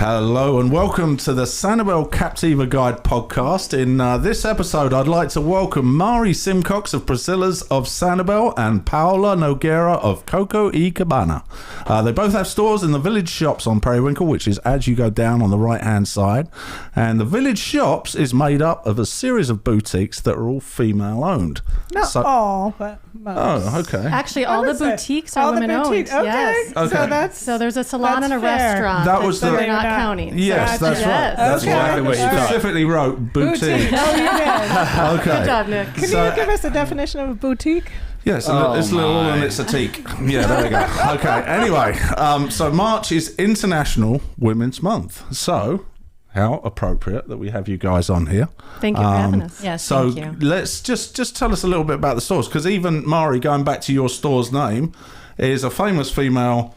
Hello and welcome to the Sanibel Captiva Guide podcast. In this episode, I'd like to welcome Maari Simcox of Priscilla's of Sanibel and Paola Noguera of Coco Cabana. They both have stores in the Village Shops on Periwinkle, which is as you go down on the right-hand side. And the Village Shops is made up of a series of boutiques that are all female-owned. Not all, but most. Oh, okay. Actually, all the boutiques are women-owned. Okay. Yes. Okay. So there's a salon and a fair. restaurant. That was that the- we're not counting. Yes, So that's right. yes. That's Okay. what I specifically wrote, boutique. Oh, you did. Okay. Good job, Nick. Can you give us a definition of a boutique? Yes, it's a little and it's a teak. Yeah, there we go. Okay, anyway, so March is International Women's Month. So, how appropriate that we have you guys on here. Thank you for having us. Yes, So thank you. let's just tell us a little bit about the stores, because even Maari, going back to your store's name, is a famous female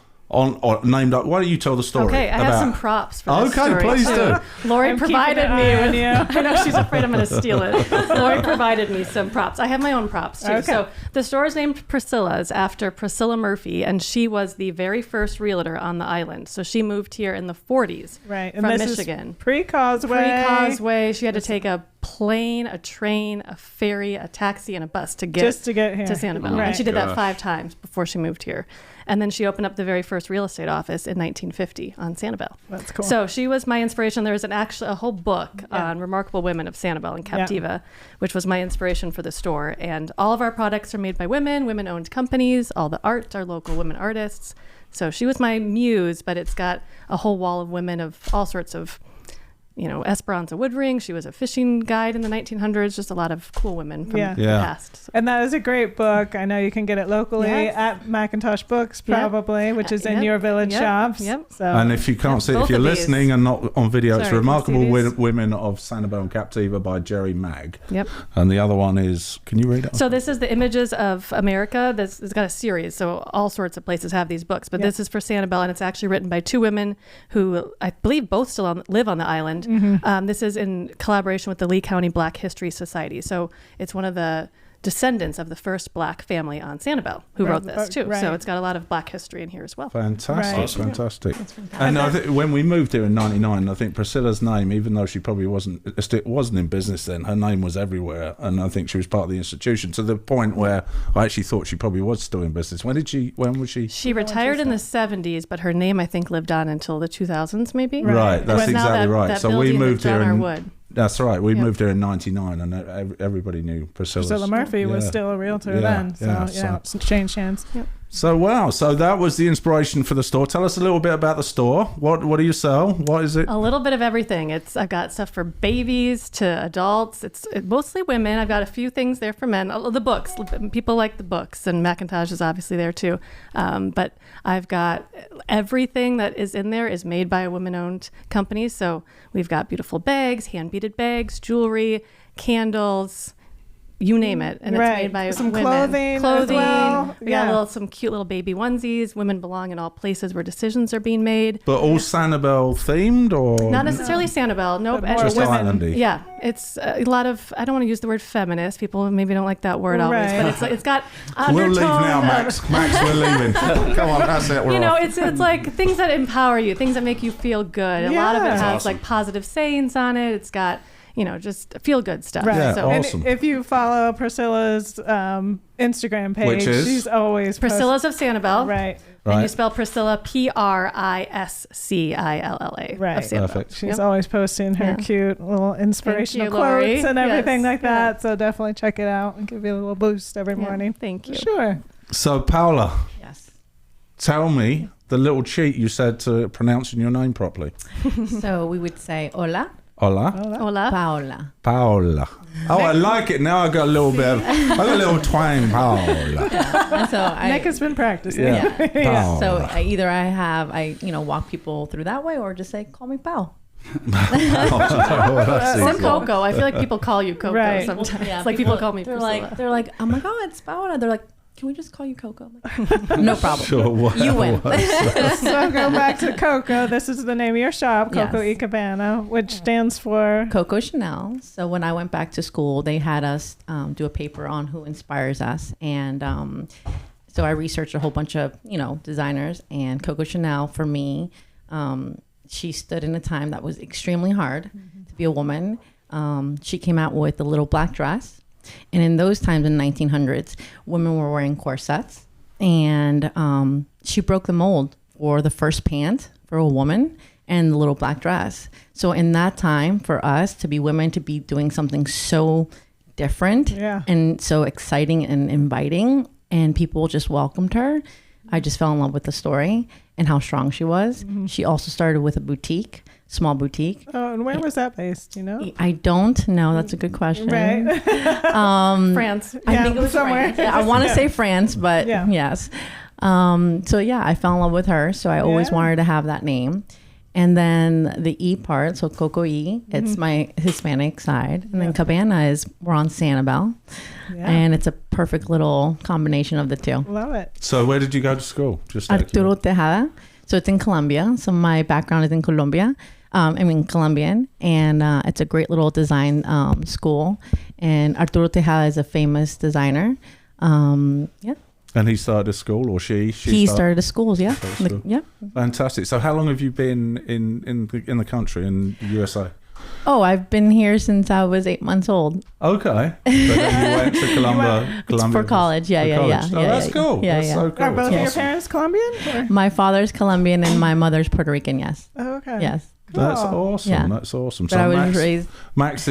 named up. Why don't you tell the story? Okay, I have some props for this story. Please too. do. Lori I'm provided keeping an me eye on with, you. I know she's afraid I'm going to steal it. Lori provided me some props. I have my own props too. Okay. So the store is named Priscilla's after Priscilla Murphy, and she was the very first realtor on the island. So she moved here in the 40s Right. And from this Michigan. is pre-Causeway. Pre-Causeway. She had to take a plane, a train, a ferry, a taxi, and a bus to get Just to get here. to Sanibel. Right. And she did that 5 times before she moved here. And then she opened up the very first real estate office in 1950 on Sanibel. That's cool. So she was my inspiration. There was a whole book on remarkable women of Sanibel and Captiva, which was my inspiration for the store. And all of our products are made by women-owned companies. All the art are local women artists. So she was my muse, but it's got a whole wall of women of all sorts of, Esperanza Woodring. She was a fishing guide in the 1900s. Just a lot of cool women from the past. So. And that is a great book. I know you can get it locally Yes. at Macintosh Books, probably, which is in your Village Shops. Yep. So. And if you can't see it, if Both you're of these. listening and not on video, it's Sorry, Remarkable can you see these? Women of Sanibel and Captiva by Jerry Mag. Yep. And the other one is, can you read it? So this is the Images of America. This has got a series, so all sorts of places have these books. But this is for Sanibel, and it's actually written by 2 women who I believe both still live on the island. This is in collaboration with the Lee County Black History Society. So it's one of the descendants of the first Black family on Sanibel who wrote this too. Right. So it's got a lot of Black history in here as well. Fantastic, Right. fantastic. That's fantastic. And I think when we moved here in '99, I think Priscilla's name, even though she probably wasn't in business then, her name was everywhere, and I think she was part of the institution to the point where I actually thought she probably was still in business. When was she? She retired in the 70s, but her name I think lived on until the 2000s maybe. Right, that's But now exactly right. that So we building moved that's here on our in wood. That's right. We Yep. moved here in '99, and everybody knew Priscilla Murphy was still a realtor then. So, it's changed hands. Yep. So wow, so that was the inspiration for the store. Tell us a little bit about the store. What do you sell? What is it? A little bit of everything. I've got stuff for babies to adults. It's mostly women. I've got a few things there for men. The books. People like the books, and Macintosh is obviously there too. But I've got everything that is in there is made by a women-owned company. So we've got beautiful bags, hand-beaded bags, jewelry, candles. You name it, and it's made by some women. clothing as well. We got some cute little baby onesies. Women belong in all places where decisions are being made. But all Sanibel themed, or Not necessarily Sanibel. Nope. But more just women. islandy? Yeah, it's a lot of. I don't want to use the word feminist. People maybe don't like that word always, Right. but it's got We'll undertone leave now, of- Max. Max, we're leaving. Come on, that's it. We're off. it's like things that empower you, things that make you feel good. A lot of it Yeah. has Awesome. like positive sayings on it. It's got just feel good stuff. Right. Yeah, So awesome. And if you follow Priscilla's Instagram page, Which is? she's always Priscilla's of Sanibel. Right. And Right. you spell Priscilla Priscilla. Right. Of Sanibel. Perfect. She's Yep. always posting her Yeah. cute little inspirational Thank you, Lori. quotes and everything Yes. like that. So definitely check it out and give you a little boost every Yeah. morning. Thank you. Sure. So Paola, Yes. tell me the little cheat you said to pronouncing your name properly. So we would say hola, Hola, Hola. Paola. Paola. Oh, I like it. Now I got a little bit of, I got a little twang, Paola. And so Nick has been practicing. Yeah. Paola. So I walk people through that way, or just say, call me Pao. Or Coco. I feel like people call you Coco Right. sometimes. Yeah, Like people call me They're Priscilla. like, I'm like, oh, it's Paola. They're like, can we just call you Coco? I'm like, no problem. Sure, what- You win. So go back to Coco. This is the name of your shop, Coco Yes. Cabana, which stands for Coco Chanel. So when I went back to school, they had us do a paper on who inspires us. And so I researched a whole bunch of, designers, and Coco Chanel for me she stood in a time that was extremely hard to be a woman. She came out with the little black dress. And in those times in the 1900s, women were wearing corsets. And she broke the mold for the first pant for a woman and the little black dress. So in that time, for us to be women, to be doing something so different and so exciting and inviting, and people just welcomed her, I just fell in love with the story and how strong she was. She also started with a boutique, small boutique. Oh, and where was that based, you know? I don't know. That's a good question. Right. France. I think it was somewhere. France. I want to say France, but yes. So yeah, I fell in love with her. So I always wanted to have that name. And then the E part, so Coco E, it's my Hispanic side. And then Cabana we're on Sanibel. Yeah. And it's a perfect little combination of the two. Love it. So where did you go to school? Just Arturo Tejada. So it's in Colombia. So my background is in Colombia. Colombian. And it's a great little design school. And Arturo Tejada is a famous designer. And he started a school, or she started a school, yeah. Yeah. Fantastic. So how long have you been in the country, in the USA? Oh, I've been here since I was 8 months old. Okay. But then you went to Colombia for college. Yeah. That's cool. That's so cool. Are both of your parents Colombian? Or? My father's Colombian and my mother's Puerto Rican, yes. Oh, okay. Yes. Cool. That's awesome. Yeah. That's awesome. But So I was raised. Max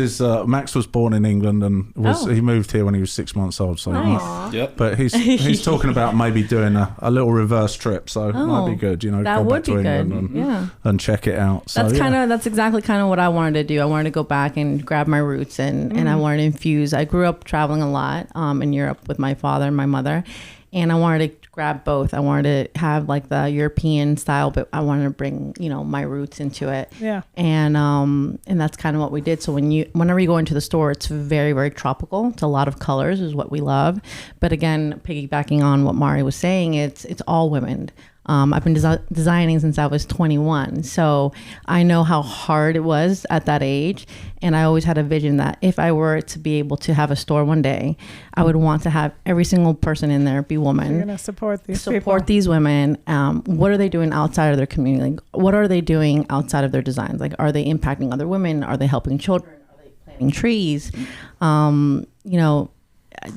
was born in England and he moved here when he was 6 months old. So Nice. but he's talking about maybe doing a little reverse trip. So it might be good, That go would back to be England good. and check it out. So, That's exactly kind of what I wanted to do. I wanted to go back and grab my roots and I wanted to infuse. I grew up traveling a lot in Europe with my father and my mother. And I wanted to grab both. I wanted to have like the European style, but I wanted to bring, my roots into it. Yeah. And that's kind of what we did. So whenever you go into the store, it's very, very tropical. It's a lot of colors is what we love. But again, piggybacking on what Maari was saying, it's all women. I've been designing since I was 21. So I know how hard it was at that age. And I always had a vision that if I were to be able to have a store one day, I would want to have every single person in there be woman. You're going to support these these women. What are they doing outside of their community? Like, what are they doing outside of their designs? Like, are they impacting other women? Are they helping children? Are they planting trees?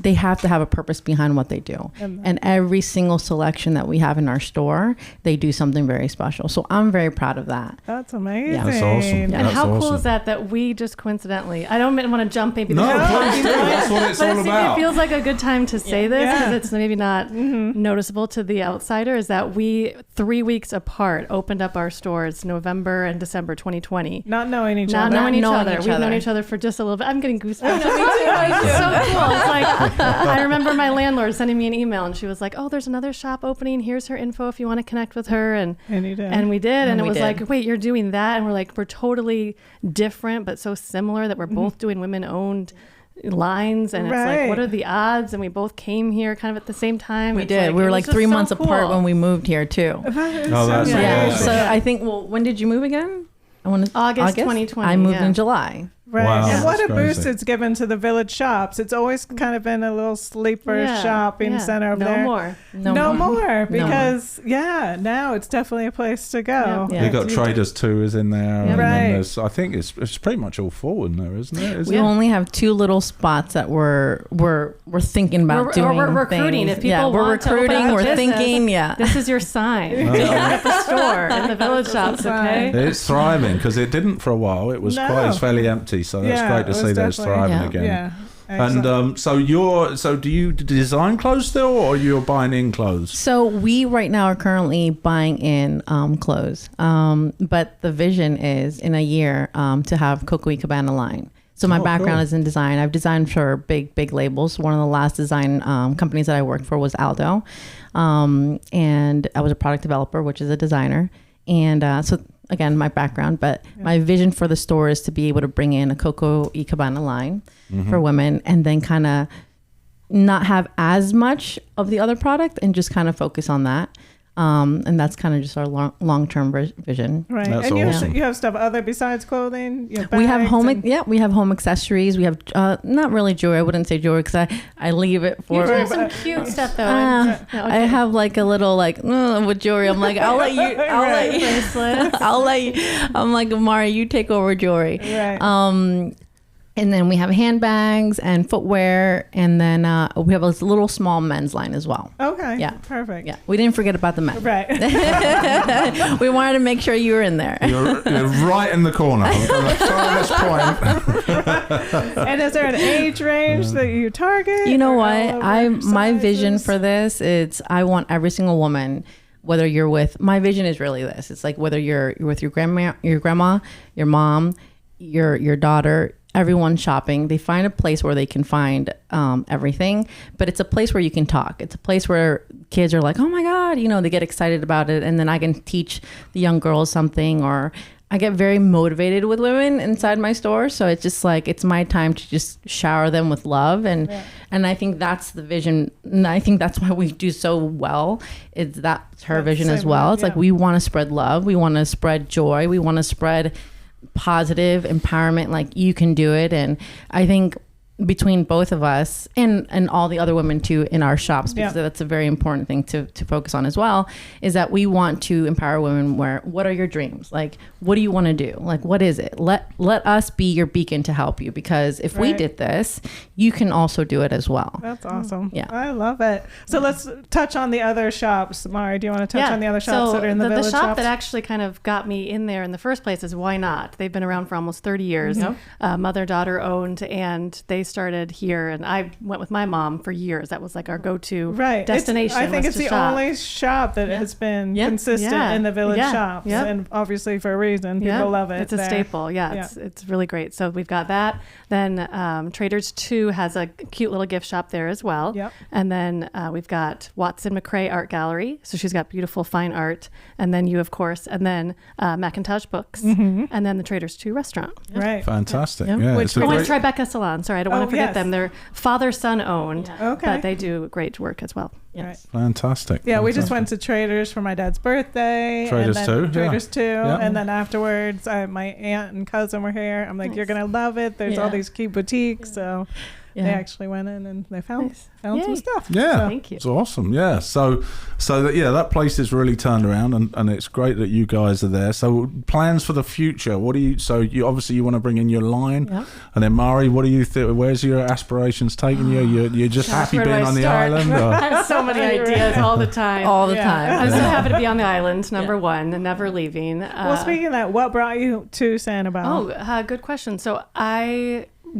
They have to have a purpose behind what they do. And every single selection that we have in our store, they do something very special. So I'm very proud of that. That's amazing. Yeah. That's awesome. And how cool is that we just coincidentally, I don't want to jump maybe. No, please do. That's what it's all about. It feels like a good time to say this because it's maybe not noticeable to the outsider, is that we 3 weeks apart opened up our stores November and December 2020. Not knowing each other. We've known each other for just a little bit. I'm getting goosebumps. It's so cool. It's like, I remember my landlord sending me an email and she was like, oh, there's another shop opening. Here's her info if you want to connect with her. And you did. And we did. And it was like, wait, you're doing that? And we're like, we're totally different, but so similar that we're both doing women-owned lines. And it's like, what are the odds? And we both came here kind of at the same time. We did. We were like 3 months apart when we moved here too. That's awesome. So I think, when did you move again? August 2020. I moved in July. Right. Wow, and what a crazy. boost it's given to the Village Shops. It's always kind of been a little sleeper shopping center over there. No more. Because, now it's definitely a place to go. You got Traders 2 is in there. Yeah. And right. there's, I think it's pretty much all full in there, isn't it? We only have 2 little spots that we're thinking about doing. We're recruiting. Things. If people want to open up we're business, thinking. This is your sign. At the store, in the Village Shops, okay? It's thriving because it didn't for a while. It was fairly empty, so that's great to see that it's thriving again. Yeah. And so do you design clothes still, or you're buying in clothes? So we right now are currently buying in clothes, but the vision is in a year to have Coco Cabana line. So my background is in design. I've designed for big labels. One of the last design companies that I worked for was Aldo, and I was a product developer, which is a designer. And so again, my background, but my vision for the store is to be able to bring in a Coco Cabana line for women, and then kind of not have as much of the other product and just kind of focus on that. And that's kind of just our long-term vision. Right. That's and awesome. you have stuff other besides clothing? We have home accessories. We have not really jewelry. I wouldn't say jewelry because I leave it for. You have some cute stuff though. I have like a little with jewelry. I'm like, I'll let you. I'll let you. I'm like, Maari, you take over jewelry. Right. And then we have handbags and footwear, and then we have a little small men's line as well. Okay. Yeah. Perfect. Yeah. We didn't forget about the men. Right. We wanted to make sure you were in there. You're right in the corner. From the farthest point. And is there an age range that you target? You know what? My vision for this is I want every single woman, whether you're with, my vision is really this. It's like whether you're with your grandma, your mom, your daughter, everyone shopping, they find a place where they can find everything, but it's a place where you can talk. It's a place where kids are like, oh my God, they get excited about it. And then I can teach the young girls something, or I get very motivated with women inside my store. So it's just like, it's my time to just shower them with love. And I think that's the vision. And I think that's why we do so well. That's her vision as well. It's like, we want to spread love. We want to spread joy. We want to spread positive empowerment, like you can do it. And I think between both of us and all the other women too in our shops, because that's a very important thing to focus on as well, is that we want to empower women where, what are your dreams? Like, what do you want to do? Like, what is it? Let us be your beacon to help you, because if we did this, you can also do it as well. That's awesome. Yeah. I love it. So let's touch on the other shops. Maari, do you want to touch on the other shops that are in the Village Shops? The shop shops? that actually kind of got me in there in the first place is Why Not? They've been around for almost 30 years. Mother-daughter owned, and they started here, and I went with my mom for years. That was like our go-to destination. I think it's the only shop that has been consistent in the Village shops, and obviously for a reason. People love it. It's a staple. It's really great. So we've got that. Then Traders 2 has a cute little gift shop there as well. And then we've got Watson McCrae Art Gallery. So she's got beautiful fine art. And then you, of course, and then Macintosh Books, and then the Traders 2 restaurant. Right. Fantastic. Yeah. Yeah. Which it's Tribeca Salon. Sorry, I don't want to forget them. They're father-son owned, but they do great work as well. Yes. Fantastic. Yeah, we just went to Traders for my dad's birthday. Traders 2. Traders 2. And then afterwards, my aunt and cousin were here. I'm like, you're going to love it. There's all these cute boutiques. So they actually went in and they found some stuff. Yeah. So, thank you. It's awesome. Yeah. So that place is really turned around, and it's great that you guys are there. So plans for the future. What do you obviously you want to bring in your line, and then Maari, what do you think? Where's your aspirations taking you? You're just happy being on the island? Or? I have so many ideas all the time. Time. I'm so happy to be on the island, number one, and never leaving. Well, speaking of that, what brought you to Sanibel? Good question. So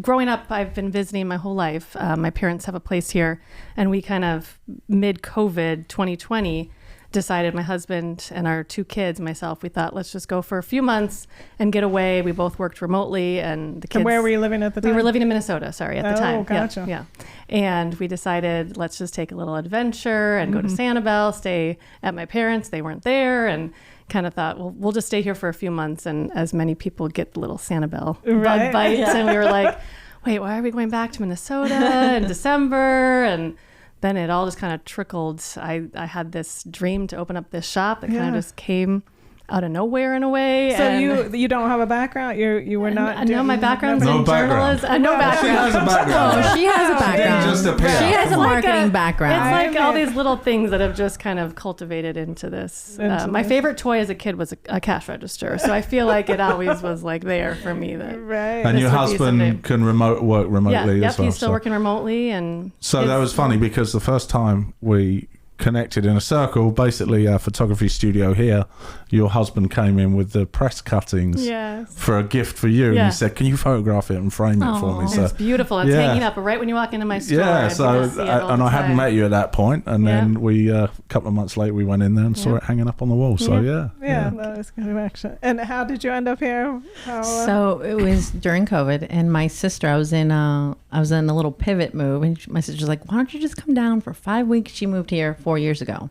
growing up, I've been visiting my whole life. My parents have a place here, and we kind of mid-COVID 2020 decided, my husband and our 2 kids, myself, we thought, let's just go for a few months and get away. We both worked remotely, and the kids. And where were you living at the time? We were living in Minnesota, at the time. Oh, gotcha. Yeah. And we decided, let's just take a little adventure and go to Sanibel, stay at my parents. They weren't there, and kind of thought, well, we'll just stay here for a few months. And as many people get the little Sanibel bug bites, and we were like, wait, why are we going back to Minnesota in December? And then it all just kind of trickled. I had this dream to open up this shop that kind of just came out of nowhere in a way. So you don't have a background? You were not? No, my background's in journalism. No background. She has a background. Oh, she has a background. Just appear. She has a marketing background. It's like all these little things that have just kind of cultivated into this. My favorite toy as a kid was a cash register. So I feel like it always was like there for me. And your husband can work remotely as well. He's still working remotely. And so that was funny, because the first time we connected in a circle, basically a photography studio here, your husband came in with the press cuttings for a gift for you, and he said, can you photograph it and frame it for me? So it's beautiful. It's hanging up right when you walk into my store. I hadn't met you at that point, and then we a couple of months later we went in there and saw it hanging up on the wall. So that was good action. And how did you end up here, Paola? So it was during COVID, and my sister, I was in a little pivot move, and my sister was like, why don't you just come down for 5 weeks? She moved here 4 years ago,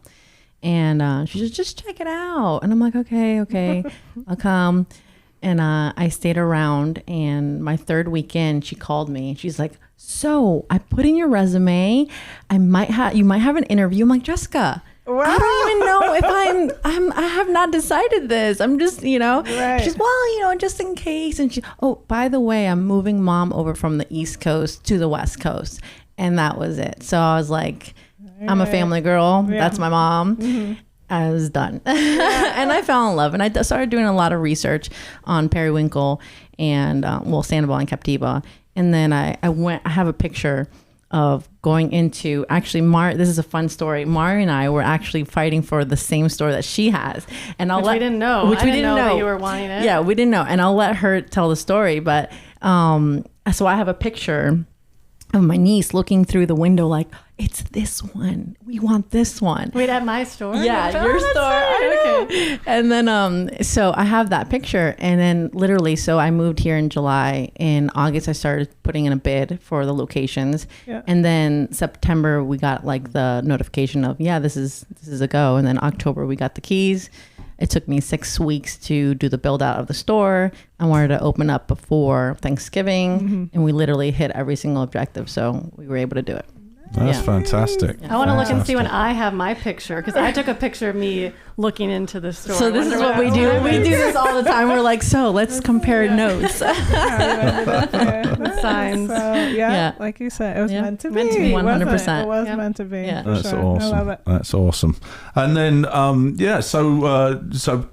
and she said, just check it out. And I'm like, okay, I'll come. And I stayed around, and my 3rd weekend she called me, and she's like, so I put in your resume, you might have an interview. I'm like, Jessica, Wow. I don't even know if I have not decided this. I'm just, Right. she's, well, just in case. And by the way, I'm moving mom over from the East Coast to the West Coast. And that was it. So I was like, I'm a family girl. Yeah. That's my mom. Mm-hmm. I was done. And I fell in love. And I started doing a lot of research on periwinkle and, Sanibel and Captiva. And then I have a picture of going into, actually, this is a fun story. Maari and I were actually fighting for the same store that she has. And we didn't know. I didn't know that you were wanting it. Yeah, we didn't know. And I'll let her tell the story. But so I have a picture of my niece looking through the window like, it's this one. We want this one. Wait, at my store? Yeah, your store. Okay. And then, so I have that picture. And then literally, so I moved here in July. In August, I started putting in a bid for the locations. Yeah. And then September, we got like the notification of, this is a go. And then October, we got the keys. It took me 6 weeks to do the build out of the store. I wanted to open up before Thanksgiving, and we literally hit every single objective. So we were able to do it. That's fantastic. I want to look and see when I have my picture, because I took a picture of me looking into the store. So this is what we do. We do this all the time. We're like, so let's compare notes. The signs. So, like you said, it was meant to be. 100%. It was meant to be. Yeah. That's sure. awesome. I love it. That's awesome. And then, so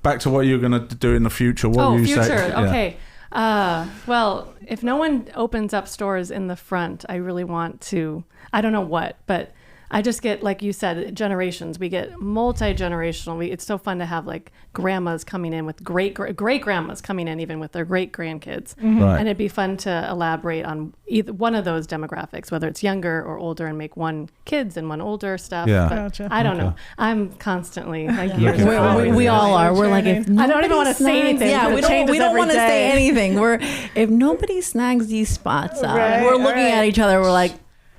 back to what you're going to do in the future. What were you future. saying? Okay. Well, if no one opens up stores in the front, I really want to, I don't know what, but I just get, like you said, generations. We get multi-generational. It's so fun to have like grandmas coming in with great grandmas coming in even with their great grandkids. Mm-hmm. Right. And it'd be fun to elaborate on either one of those demographics, whether it's younger or older, and make one kids and one older stuff. Yeah. But gotcha. I don't know. I'm constantly like we all are. We're like, if I don't even want to say anything. Yeah, we don't want to say anything. If nobody snags these spots up, we're looking at each other. We're like,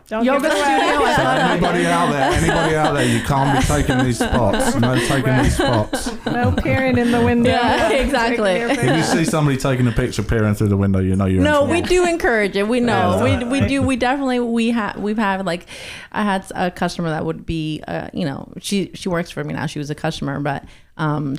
yoga studio. Anybody out there, you can't be taking these spots. No taking these spots. No peering in the window. Yeah, exactly. If you see somebody taking a picture peering through the window, you know you're No, we do encourage it. We know. We definitely we've had, like, I had a customer that would be she works for me now. She was a customer, but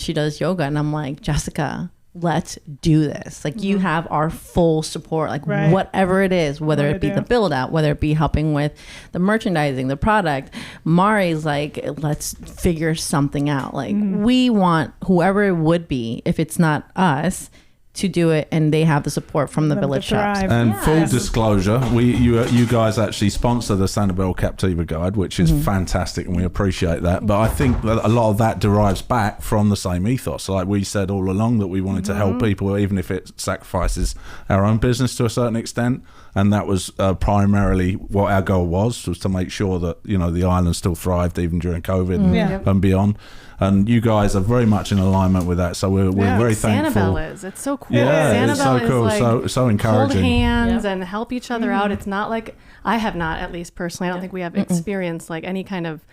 she does yoga, and I'm like, Jessica, let's do this. Like, you have our full support, like whatever it is, whether it be the build out, whether it be helping with the merchandising, the product. Maari's like, let's figure something out. Like, we want whoever it would be, if it's not us, to do it, and they have the support from the Village Shops. And full disclosure, you guys actually sponsor the Sanibel Captiva Guide, which is fantastic, and we appreciate that. But I think that a lot of that derives back from the same ethos. Like we said all along, that we wanted to help people, even if it sacrifices our own business to a certain extent. And that was primarily what our goal was to make sure that the island still thrived even during COVID and beyond. And you guys are very much in alignment with that, so we're very thankful. Sanibel is. It's so cool. Yeah, Sanibel it's so cool, is like so encouraging. Hold hands and help each other out. It's not like, I have not, at least personally, I don't think we have experienced like any kind of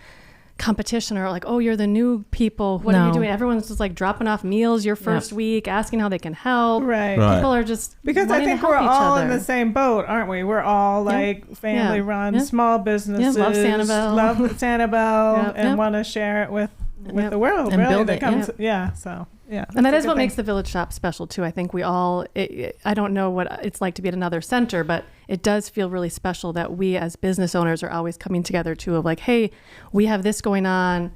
competition or like, oh, you're the new people, what are you doing? Everyone's just like dropping off meals your first week, asking how they can help. Right. People are just, because I think we're all in the same boat, aren't we? We're all like family run small businesses, love Sanibel, and want to share it with the world, and really, build that it. comes, and that is what makes the Village Shop special too. I think we all, I don't know what it's like to be at another center, but it does feel really special that we as business owners are always coming together too, of like, hey, we have this going on.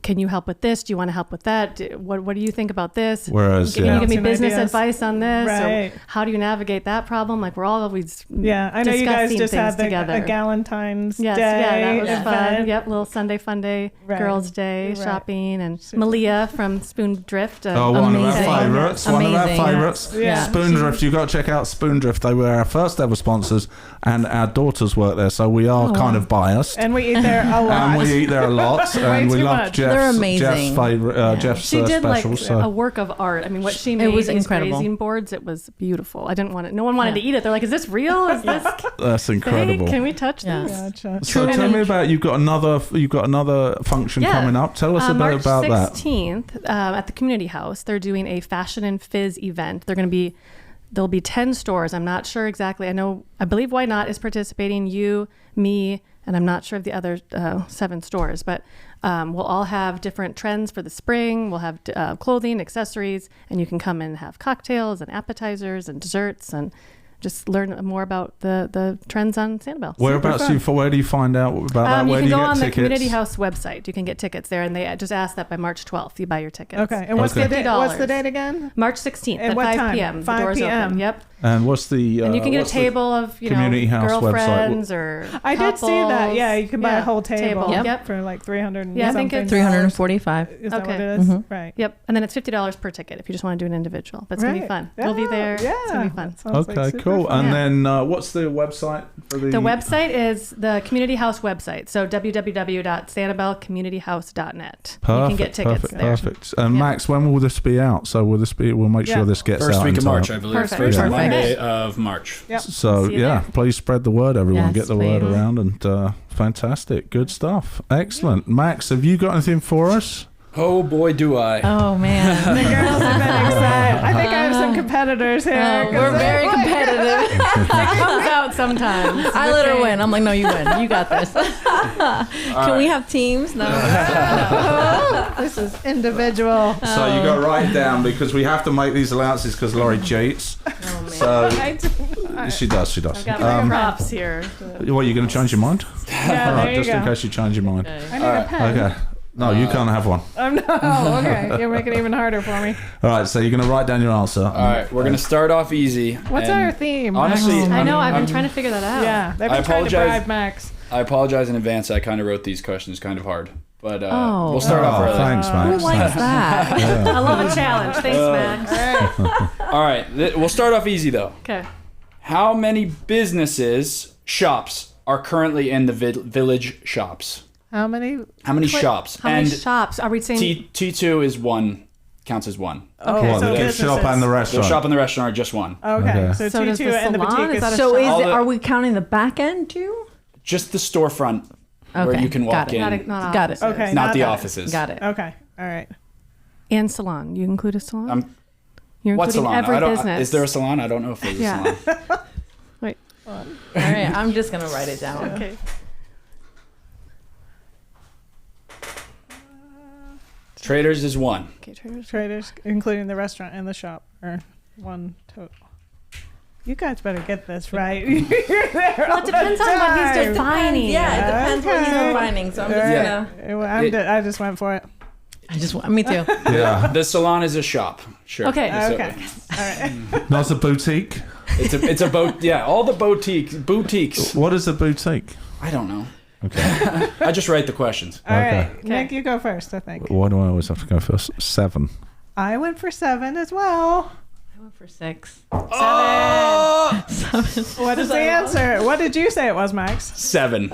Can you help with this? Do you want to help with that? What do you think about this? Whereas, Can you give me business advice on this? Right. So how do you navigate that problem? Like, we're all always I know you guys just had a Galentine's Day that was event. fun. Yep, little Sunday Fun Day, Girls' Day, shopping, and Malia from Spoondrift. one of our favorites. Yeah. Spoondrift, you've got to check out Spoondrift. They were our first ever sponsors, and our daughters work there, so we are kind of biased. And we eat there a lot. And we love much. They're amazing. Jeff's favorite, Jeff's she did specials. like a work of art. I mean, what she made, it was these incredible. grazing boards, it was beautiful. I didn't want it. No one wanted to eat it. They're like, is this real? Is this That's incredible. fake? Can we touch this? Gotcha. So tell me about, you've got another function coming up. Tell us a bit about that. March 16th at the Community House, they're doing a Fashion and Fizz event. They're going to be there'll be 10 stores. I'm not sure exactly. I believe Why Not is participating, you, me, and I'm not sure of the other 7 stores, but we'll all have different trends for the spring. We'll have clothing, accessories, and you can come and have cocktails and appetizers and desserts and just learn more about the trends on Sanibel. Whereabouts where do you find out about that? Where you can do you go get on tickets? the Community House website. You can get tickets there, and they just ask that by March 12th you buy your tickets. Okay. And what's the date again? March 16th at at 5 p.m. 5 the doors p.m. open. Yep. And what's the and you can get a table of Community House girlfriends website? or I did see that. Yeah, you can buy a whole table. Yep. For like 300 and I something. think it's 345. Is that what Okay. it is? Right. Yep. And then it's $50 per ticket if you just want to do an individual. But it's going to be fun. We'll be there. Yeah. It's going to be fun. Sounds cool. fun. And then what's the website for the... The website is the Community House website. So www.sanibelcommunityhouse.net. You can get tickets there. Perfect. And Max, when will this be out? So we'll make sure this gets First out week in of time. March, I believe. Perfect. First Perfect. Monday of March. Yep. So See you there. please spread the word, everyone. Yes, Get the word please. around, and fantastic, good stuff, excellent. Max, have you got anything for us? Oh boy, do I. Oh, man. The girls have been excited. I think I have some competitors here. Oh, 'cause we're they're very like- competitive. It comes out sometimes. I let her win. I'm like, no, you win. You got this. Can we have teams? No. This is individual. So you got to write it down because we have to make these allowances because Laurie cheats. So she does. I've got my props here. What, you going to change your mind? Yeah, All right, there you just in go. case you change your mind. I need a pen. Okay. No, you can't have one. Oh, no. Okay. You're making it even harder for me. All right, so you're going to write down your answer. All right, we're gonna start off easy. What's and our theme? Honestly, Max? I know. I've been I'm- trying to figure that out. Yeah. They've I been trying to apologize. bribe Max. I apologize in advance. I kind of wrote these questions kind of hard, but Oh. we'll start off early. Thanks, Max. Who likes that? I love a challenge. Thanks, Max. All right, we'll start off easy though. Okay. How many shops are currently in the Village Shops? How many? Shops? How many shops are we saying? T2 is one, counts as one. Okay. What, so the gift shop and the The restaurant? shop and the restaurant are just one. Okay. Okay. So So does T2 the and the salon, boutique is that a So All the- are we counting the back end too? Just the storefront where Okay, you can got walk it. in, Got it. Okay. not the that. offices. Got it. Okay. All right. And salon. You include a salon? You're What including salon? every I don't, business. is there a salon? I don't know if there's Yeah. a salon. Wait. All right. I'm just gonna write it down. Okay. Traders is one. Okay, Traders. Traders, including the restaurant and the shop, are one total. You guys better get this right. You're there Well, all it depends the on what he's time. defining. Yeah, it depends what he's Okay. defining. So I'm just Yeah. gonna. I just went for it. Me too. Yeah. The salon is a shop. Sure. Okay. So Okay. All right. Not a boutique. it's a boat. Yeah, all the boutiques. What is a boutique? I don't know. Okay. I just write the questions. All right. Okay. Nick, you go first, I think. Why do I always have to go first? 7. I went for 7 as well. I went for 6. Oh! What is the answer? What did you say it was, Max? 7. You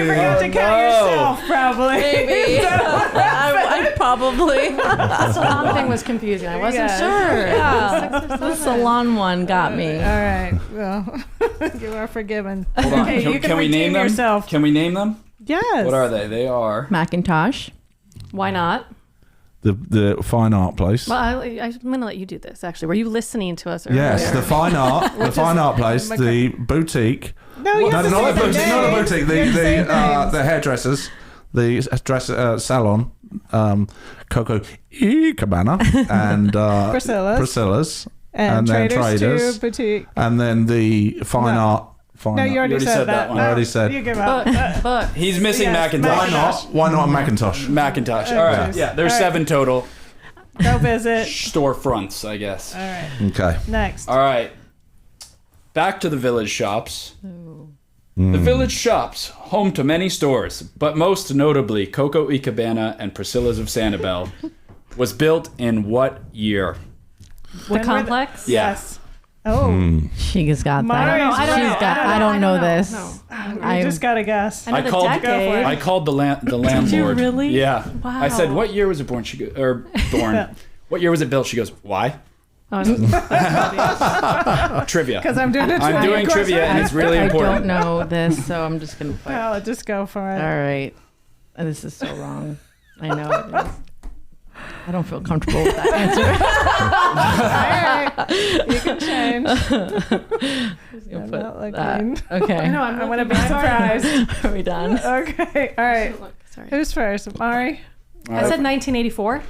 forgot to count yourself, probably. Maybe. I probably. The salon thing was confusing. I wasn't sure. Yeah. The salon one got me. All right. Well, you are forgiven. Hold on. Okay, you can we name redeem them? yourself. Can we name them? Yes. What are they? They are. Macintosh. Why not? The fine art place. Well, I'm going to let you do this, actually. Were you listening to us earlier? Yes, the fine art place, the boutique. No, you have to not say the boutique, not the names. boutique. You have to say names. The hairdressers, the dress salon, Coco Cabana, and Priscilla's, and then Traders 2 boutique. and then the fine No. art. Fine No, art. you already said that. one. No, I already said. You give up. Book. He's missing Yes, Macintosh. Macintosh. Why not Macintosh? Macintosh. All right. Yeah, there's All right. 7 total Go visit. storefronts, I guess. All right. Okay. Next. All right. Back to the Village Shops. The Village Shops, home to many stores, but most notably Coco Cabana and Priscilla's of Sanibel, was built in what year? The complex? Yes. Oh. She just got Maari, that. I don't know. She's got. I don't know this. You just got to guess. I know the called- decade. I called the landlord. really? Yeah. Wow. I said, "What year was it born?" She goes, or born. What year was it built? She goes, "Why?" Oh, Trivia. Because I'm doing a I'm doing trivia, and it's really I important. don't know this, so I'm just gonna put. Well, just go for it. All right. This is so wrong. I know it is. I don't feel comfortable with that answer. All right. You can change. I'm not looking. Okay. No, I want to be surprised. Are we done? Okay. All right. Sorry. Who's first? Maari? I said 1984.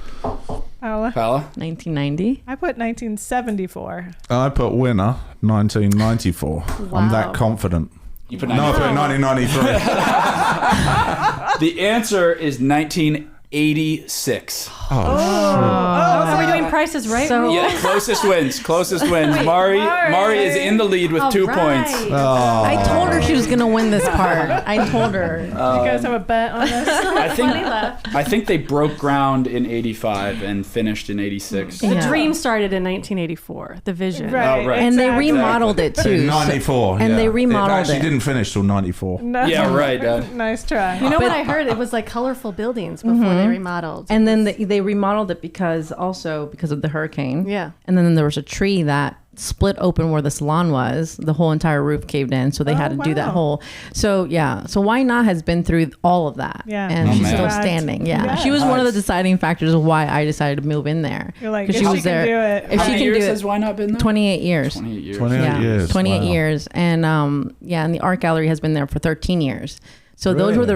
Paola? 1990. I put 1974. I put winner 1994. I'm that confident. You put No, I put 1993. The answer is 1986. So we're doing prices right? So- Yeah, closest wins. Maari is in the lead with 2 points. I told her she was going to win this part. I told her. You guys have a bet on this? I think they broke ground in 85 and finished in 86. The dream started in 1984. The vision. Right. Oh, right. And they remodeled it too. In 94. And they remodeled it. Actually it. didn't finish till 94. No. Yeah, right. Nice try. You know what I heard? It was like colorful buildings before they remodeled. And then they remodeled it because of the hurricane. Yeah. And then there was a tree that split open where the salon was. The whole entire roof caved in, so they had to do that whole. So yeah. So Why Not has been through all of that. Yeah. And she's still man. standing. Yeah. Yeah. She was one of the deciding factors of why I decided to move in there. You're like, because if she she was can there. do it. If How she many can do years it. has Why Not been there? 28 years. 28 years. 28 years. 28 Wow. years. And and the art gallery has been there for 13 years. So those were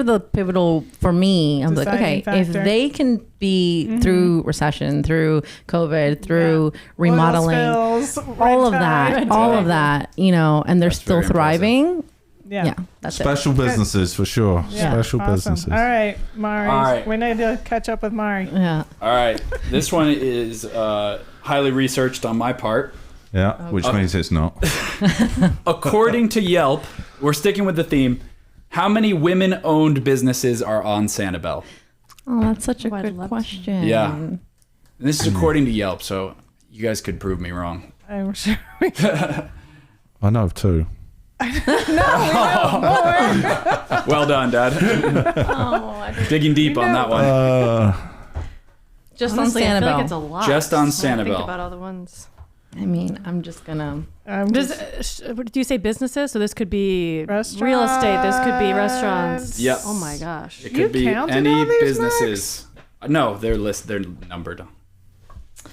the pivotal for me. I'm like, okay, Deciding if factor. they can be through recession, through COVID, through remodeling, Oil spills, all of red tide. that, and they're That's still very impressive. thriving. Yeah. That's Special businesses for sure. Yeah. Special Awesome. businesses. All right, Maari. All right. We need to catch up with Maari. it. Yeah. All right. This one is highly researched on my part. Yeah, which means it's not. According to Yelp, we're sticking with the theme. How many women-owned businesses are on Sanibel? Oh, that's such a I'd good love to. question. Yeah. And this is according to Yelp, so you guys could prove me wrong. I'm sure we can. I know of two. Well done, Dad. Digging deep on that one. Just Honestly, on I feel like Sanibel. it's a lot. Just on when I think Sanibel. about all the ones. I mean, I'm just gonna. Do you say businesses? So this could be Restaurants. real estate. This could be restaurants. Yep. Oh my gosh. It could be counted any all these, businesses. No, they're numbered.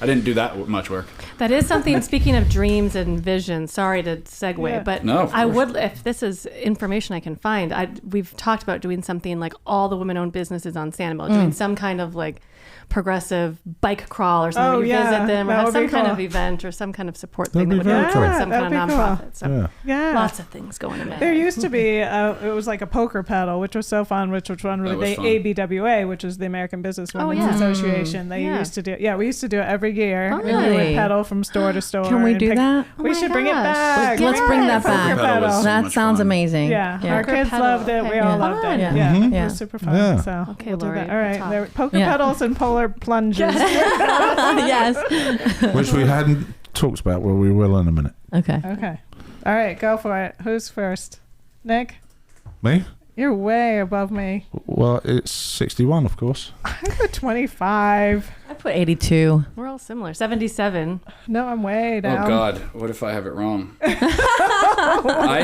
I didn't do that much work. That is something. Speaking of dreams and visions, sorry to segue, Yeah. but No, of I course. would, if this is information I can find. We've talked about doing something like all the women-owned businesses on Sanibel, doing some kind of like progressive bike crawl or something. Oh, We yeah. visit them or That have would some be kind cool. of event or some kind of support That'd thing be that would very work cool. with some That'd kind of be cool. nonprofit. So Yeah. Yeah. lots of things going on. There used to be, it was like a poker paddle, which was so fun, which was run That with was the fun. ABWA, which is the American Business Women's yeah. Association. They Yeah. used to do, we used to do it every year. Oh, And we really? would pedal from store to store. Can we and do that? We Oh should my bring it gosh. back. Let's bring that Poker back. Pedal was pedal. so That much sounds fun. amazing. Yeah, our Poker kids pedal. loved it. Okay. We all Yeah. loved it. Fun. Yeah, Yeah. it Yeah. was super fun. Yeah. So Okay, we'll do Lori, that. All right, top. there were poker Yeah. pedals and polar plunges. Yes. Which we hadn't talked about. Well, we will in a minute. Okay. Okay, all right, go for it. Who's first? Nick, Me? you're way above me. Well, it's 61, of course. I put 25. I put 82. We're all similar. 77. No, I'm way Oh down. God, what if I have it wrong? I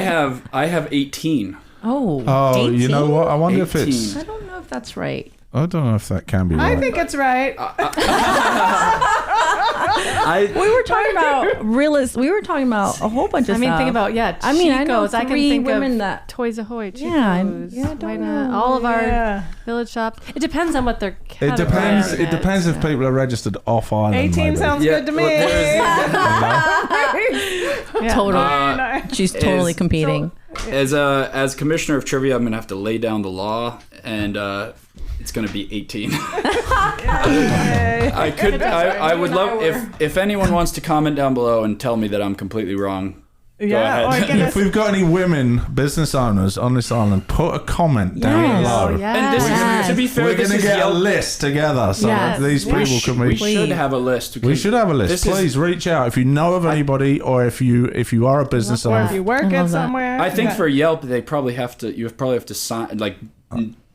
have 18. Oh. Oh, you know 18? what? I wonder if it's... 18. I don't know if that's right. I don't know if that can be right. I think it's right. We were talking about realists. We were talking about a whole bunch of I mean, stuff. think about, I mean, I know Chico's. I can three think women of that- Toys Ahoy, Chico's. Yeah, I don't Why know. not? All of our Yeah. village shops. It depends on what they're It depends. categorizing It depends if people are registered off island. 18 maybe. sounds Yeah, good to well, me. Yeah. Totally. She's totally is- competing. As commissioner of trivia, I'm gonna have to lay down the law, and it's gonna be 18. I would love if anyone wants to comment down below and tell me that I'm completely wrong. Yeah, ahead. or get If us- we've got any women business owners on this island, put a comment down Yes. below. Oh, yeah. And this Yes. is, to be fair, We're this going to is get a Yelp. list together so Yes. that these Yeah. people can We be. should have a list. We should have a list. This is- Please reach out if you know of anybody, or if you are a business or if owner. you work I at love that. somewhere. I think Yeah. for Yelp, you probably have to sign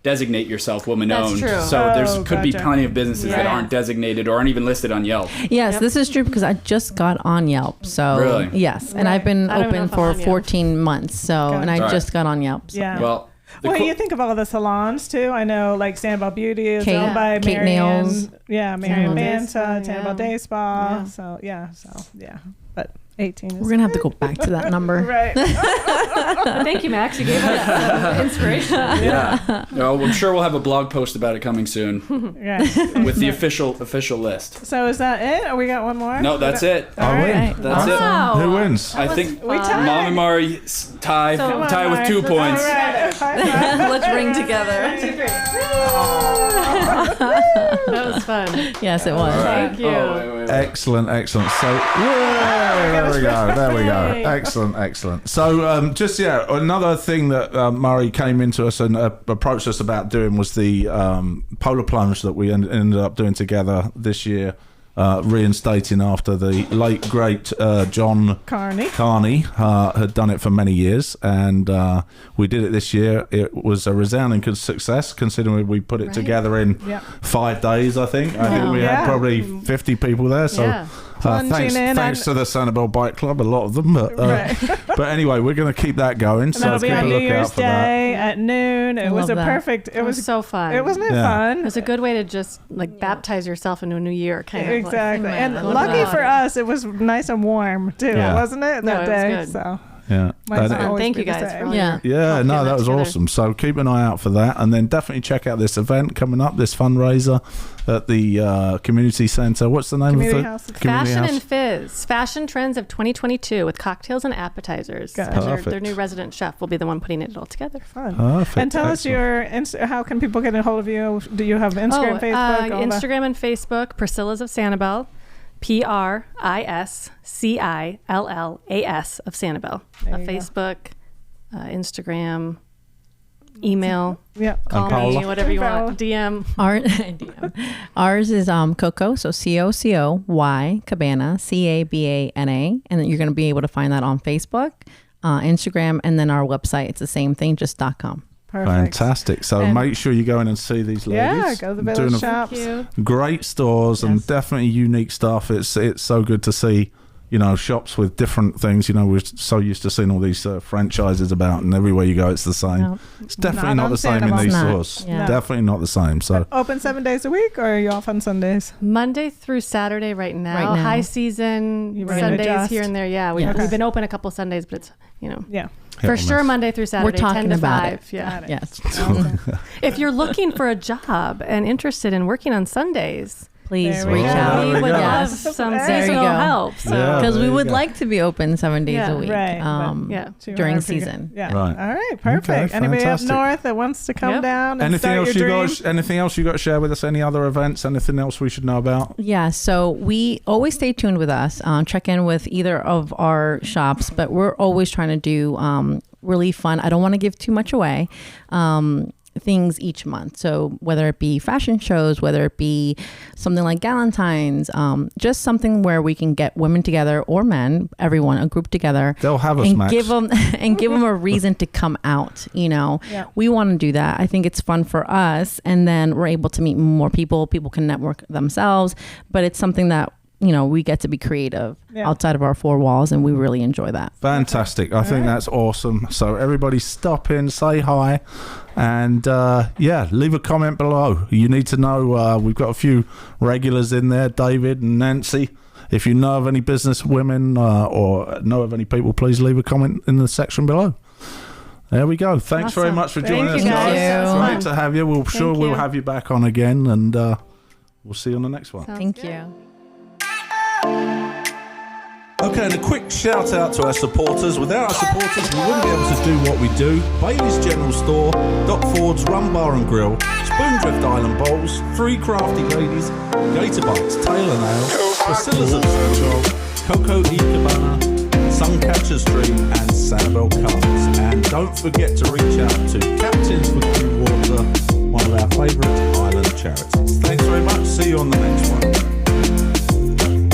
designate yourself woman That's owned. true. So Oh, could be gotcha. plenty of businesses that Yeah. aren't designated or aren't even listed on Yelp. Yes, Yep. this is true because I just got on Yelp. So Really? yes, and I've been I don't know open if I'm for on Yelp. 14 months. So and I Gotcha. just got on Yelp. So. Yeah. Well, Well, you think of all the salons too. I know, like Sanibel Beauty is owned by Kate Nails. Marianne Banta, Sanibel Day Spa. So but 18 is We're gonna have to go back to that number. Right. Thank you, Max. You gave us inspiration. Yeah. Well, I'm sure we'll have a blog post about it coming soon Right. with the official list. So is that it? Or we got one more? No, that's it. All right. That's Wow. Who wins? I think We tied. Mom and Mari tie with 2 points. All right. Let's ring together. That was fun. Yes, it was. Thank you. Wait. Excellent. So, there we go. Excellent. So, another thing that Murray came into us and approached us about doing was the polar plunge that we ended up doing together this year, reinstating after the late great John Carney had done it for many years, and we did it this year. It was a resounding success, considering we put it together in 5 days. I think we had probably 50 people there. So thanks to the Sanibel Bike Club, a lot of them. But anyway, we're going to keep that going. So that'll be on New Year's Day that. at noon. It was a perfect. It was so fun. It wasn't fun. It was a good way to just baptize yourself into a new year, kind of. Exactly. And lucky for us, it was nice and warm too, wasn't it? That day. Good. So. Yeah. Thank you guys for all that was awesome. So keep an eye out for that, and then definitely check out this event coming up, this fundraiser at the community centre. What's the name Community of it? House. Fashion and Fizz, Fashion Trends of 2022 with cocktails and appetizers. Their new resident chef will be the one putting it all together. Fun. Perfect. And tell us how can people get a hold of you? Do you have Instagram, Facebook? Instagram and Facebook, Priscilla's of Sanibel. PRISCILLAS of Sanibel. Facebook, Instagram, email. Yeah. Call me, whatever you want. DM. Ours is Coco, so COCOY Cabana, CABANA, and then you're going to be able to find that on Facebook, Instagram, and then our website. It's the same thing, just .com. Perfect. Fantastic. So make sure you go in and see these ladies. Yeah, go to the Village Shops. Great stores and definitely unique stuff. It's so good to see, shops with different things. We're so used to seeing all these franchises about, and everywhere you go, it's the same. No. It's definitely not the same in these stores. Yeah. Definitely not the same. So open 7 days a week, or are you off on Sundays? Monday through Saturday right now. High season, Sundays here and there. Yeah, we've been open a couple Sundays, but it's, For sure, Monday through Saturday. We're talking 10 to about 5. it. Yeah. Yes. If you're looking for a job and interested in working on Sundays, please reach out. We would love some seasonal help. Because we would like to be open 7 days a week during season. Yeah. Right. All right. Perfect. Okay, anybody up fantastic. north that wants to come down and anything start else your you dream? guys? Anything else you got to share with us? Any other events? Anything else we should know about? Yeah. So we always stay tuned with us. Check in with either of our shops, but we're always trying to do really fun. I don't want to give too much away. Things each month. So whether it be fashion shows, whether it be something like Galentine's, just something where we can get women together or men, everyone, a group together. They'll have us, and Max. give them a reason to come out. We want to do that. I think it's fun for us, and then we're able to meet more people. People can network themselves, but it's something that we get to be creative outside of our 4 walls, and we really enjoy that. Fantastic. I think that's awesome. So everybody stop in, say hi, and leave a comment below. You need to know we've got a few regulars in there, David and Nancy. If you know of any business women or know of any people, please leave a comment in the section below. There we go. Thanks very much for joining us, guys. Great to have you. We'll have you back on again, and we'll see you on the next one. Thank you. Okay, and a quick shout out to our supporters. Without our supporters, we wouldn't be able to do what we do. Bailey's General Store, Doc Ford's Rum Bar and Grill, Spoondrift Island Bowls, 3 Crafty Ladies, GatorBites, Taylor Nail, Priscilla's at Sanibel, Coco Cabana, Suncatchers Dream, and Sanibel Carts. And don't forget to reach out to Captains for Clean Water, one of our favourite island charities. Thanks very much. See you on the next one.